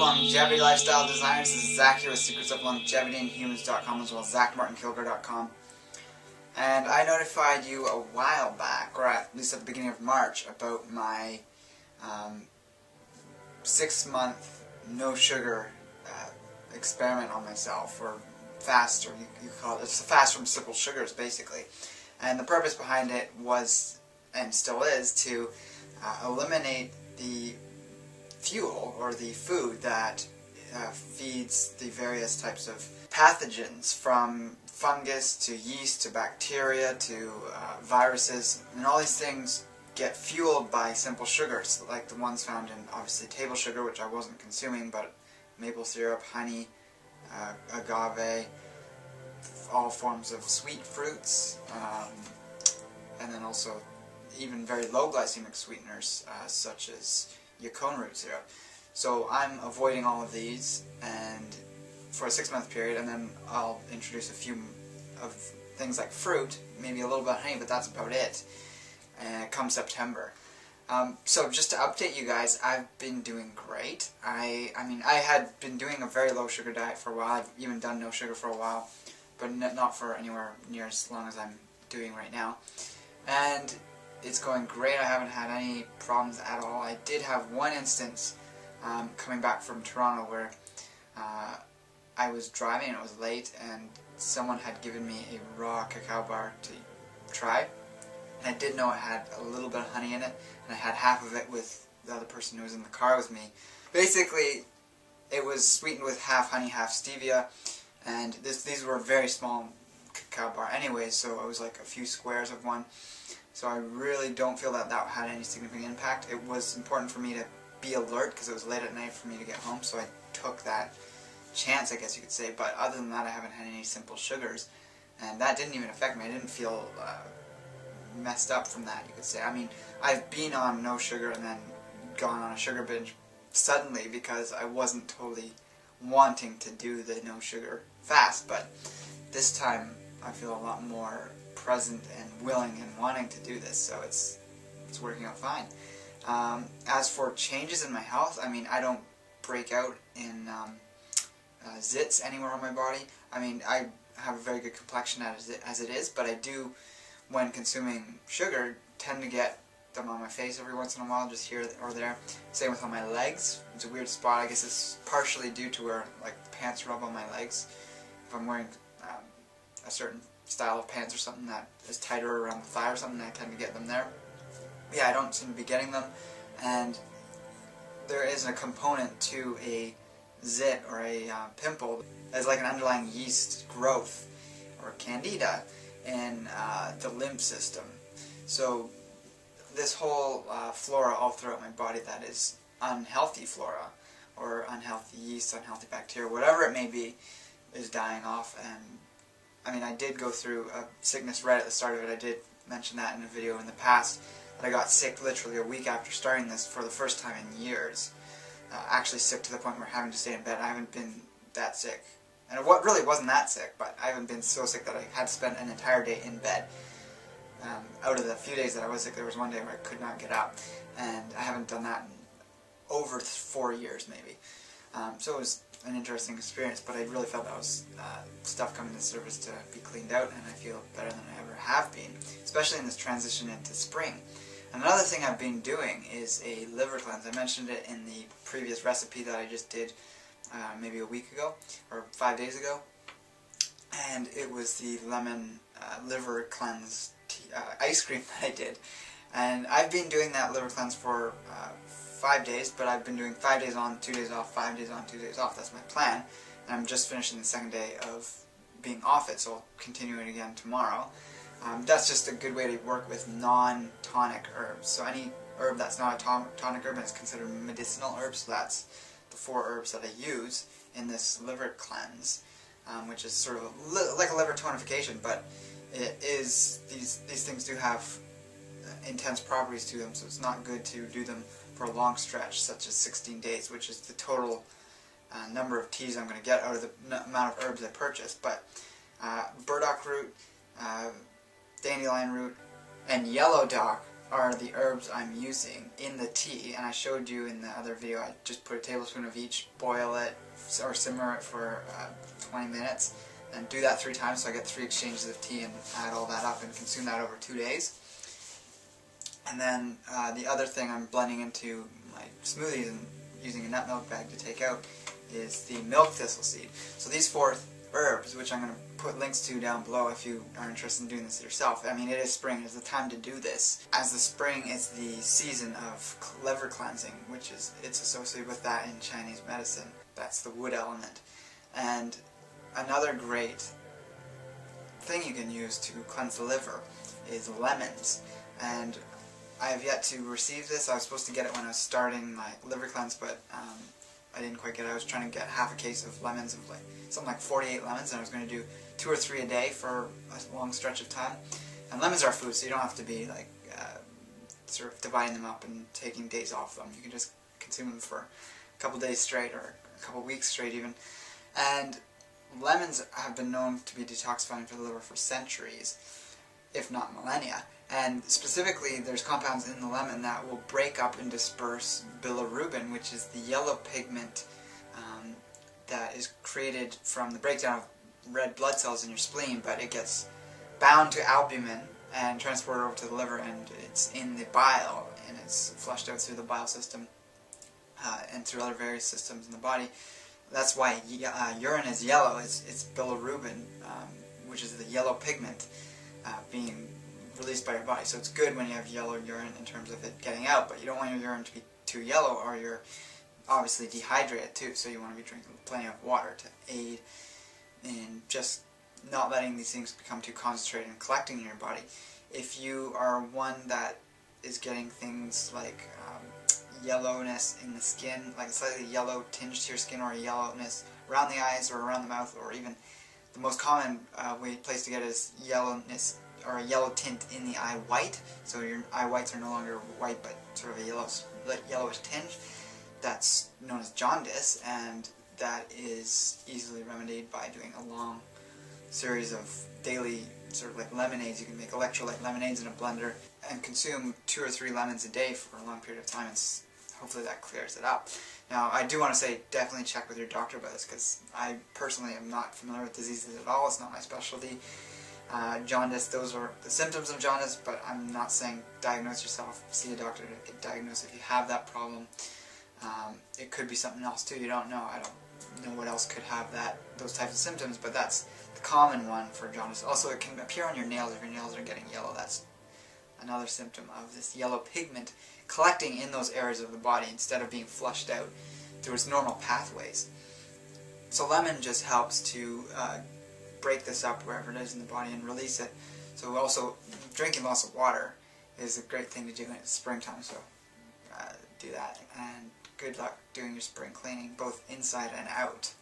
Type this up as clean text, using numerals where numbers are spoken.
longevity lifestyle designers. This is Zach here with Secrets of Longevity in Humans.com, as well as martin-kilgour.com. And I notified you a while back, or at least at the beginning of March, about my 6-month no sugar experiment on myself, or fast, or you call it. It's a fast from simple sugars, basically. And the purpose behind it was, and still is, to eliminate the fuel or the food that feeds the various types of pathogens, from fungus to yeast to bacteria to viruses, and all these things get fueled by simple sugars, like the ones found in obviously table sugar, which I wasn't consuming, but maple syrup, honey, agave, all forms of sweet fruits, and then also even very low glycemic sweeteners such as yacon root syrup. So I'm avoiding all of these and for a 6-month period, and then I'll introduce a few of things like fruit, maybe a little bit of honey, but that's about it, come September. So just to update you guys, I've been doing great. I mean, I had been doing a very low sugar diet for a while. I've even done no sugar for a while, but not for anywhere near as long as I'm doing right now. And it's going great. I haven't had any problems at all. I did have one instance coming back from Toronto where I was driving and it was late, and someone had given me a raw cacao bar to try. And I did know it had a little bit of honey in it, and I had half of it with the other person who was in the car with me. Basically, it was sweetened with half honey, half stevia, and these were very small cacao bar anyway, so it was like a few squares of one. So I really don't feel that that had any significant impact. It was important for me to be alert because it was late at night for me to get home, so I took that chance, I guess you could say. But other than that, I haven't had any simple sugars, and that didn't even affect me. I didn't feel messed up from that, you could say. I mean, I've been on no sugar and then gone on a sugar binge suddenly because I wasn't totally wanting to do the no sugar fast, but this time I feel a lot more present and willing and wanting to do this, so it's working out fine. As for changes in my health, I mean, I don't break out in zits anywhere on my body. I mean, I have a very good complexion as it is, but I do, when consuming sugar, tend to get them on my face every once in a while, just here or there. Same with on my legs. It's a weird spot. I guess it's partially due to where like the pants rub on my legs. If I'm wearing a certain style of pants or something that is tighter around the thigh or something, I tend to get them there. Yeah, I don't seem to be getting them, and there is a component to a zit or a pimple as like an underlying yeast growth or candida in the lymph system. So this whole flora all throughout my body that is unhealthy flora or unhealthy yeast, unhealthy bacteria, whatever it may be, is dying off. And I mean, I did go through a sickness right at the start of it. I did mention that in a video in the past, that I got sick literally a week after starting this for the first time in years. Actually sick to the point where having to stay in bed. I haven't been that sick. And what really wasn't that sick, but I haven't been so sick that I had to spend an entire day in bed. Out of the few days that I was sick, there was one day where I could not get up, and I haven't done that in over 4 years maybe. So it was an interesting experience, but I really felt that was stuff coming to the surface to be cleaned out, and I feel better than I ever have been, especially in this transition into spring. Another thing I've been doing is a liver cleanse. I mentioned it in the previous recipe that I just did maybe a week ago, or 5 days ago, and it was the lemon liver cleanse ice cream that I did. And I've been doing that liver cleanse for 5 days, but I've been doing 5 days on, 2 days off, 5 days on, 2 days off. That's my plan, and I'm just finishing the second day of being off it, so I'll continue it again tomorrow. That's just a good way to work with non-tonic herbs. So any herb that's not a tonic herb and is considered medicinal herbs, so that's the 4 herbs that I use in this liver cleanse, which is sort of like a liver tonification, but it is, these things do have intense properties to them, so it's not good to do them for a long stretch, such as 16 days, which is the total number of teas I'm going to get out of the amount of herbs I purchase. But burdock root, dandelion root, and yellow dock are the herbs I'm using in the tea, and I showed you in the other video. I just put a tablespoon of each, boil it or simmer it for 20 minutes, and do that 3 times, so I get 3 exchanges of tea, and add all that up and consume that over 2 days. And then the other thing I'm blending into my smoothies and using a nut milk bag to take out is the milk thistle seed. So these 4 herbs, which I'm going to put links to down below if you are interested in doing this yourself. I mean, it is spring, it's the time to do this. As the spring is the season of liver cleansing, which is, it's associated with that in Chinese medicine. That's the wood element. And another great thing you can use to cleanse the liver is lemons. And I have yet to receive this. I was supposed to get it when I was starting my liver cleanse, but I didn't quite get it. I was trying to get half a case of lemons, of like something like 48 lemons, and I was going to do 2 or 3 a day for a long stretch of time. And lemons are food, so you don't have to be like sort of dividing them up and taking days off them. You can just consume them for a couple days straight, or a couple weeks straight even. And lemons have been known to be detoxifying for the liver for centuries, if not millennia. And specifically, there's compounds in the lemon that will break up and disperse bilirubin, which is the yellow pigment that is created from the breakdown of red blood cells in your spleen, but it gets bound to albumin and transported over to the liver, and it's in the bile, and it's flushed out through the bile system and through other various systems in the body. That's why urine is yellow. It's bilirubin, which is the yellow pigment being released by your body. So it's good when you have yellow urine in terms of it getting out, but you don't want your urine to be too yellow, or you're obviously dehydrated too, so you want to be drinking plenty of water to aid in just not letting these things become too concentrated and collecting in your body. If you are one that is getting things like yellowness in the skin, like a slightly yellow tinge to your skin, or a yellowness around the eyes or around the mouth, or even the most common place to get is yellowness or a yellow tint in the eye white, so your eye whites are no longer white but sort of a yellowish tinge. That's known as jaundice, and that is easily remedied by doing a long series of daily sort of like lemonades. You can make electrolyte lemonades in a blender and consume 2 or 3 lemons a day for a long period of time, and hopefully that clears it up. Now, I do want to say, definitely check with your doctor about this, because I personally am not familiar with diseases at all. It's not my specialty. Jaundice, those are the symptoms of jaundice, but I'm not saying diagnose yourself, see a doctor to get diagnosed if you have that problem. It could be something else too, you don't know. I don't know what else could have those types of symptoms, but that's the common one for jaundice. Also, it can appear on your nails if your nails are getting yellow. That's another symptom of this yellow pigment collecting in those areas of the body instead of being flushed out through its normal pathways. So lemon just helps to break this up wherever it is in the body and release it. So also, drinking lots of water is a great thing to do in the springtime, so do that. And good luck doing your spring cleaning, both inside and out.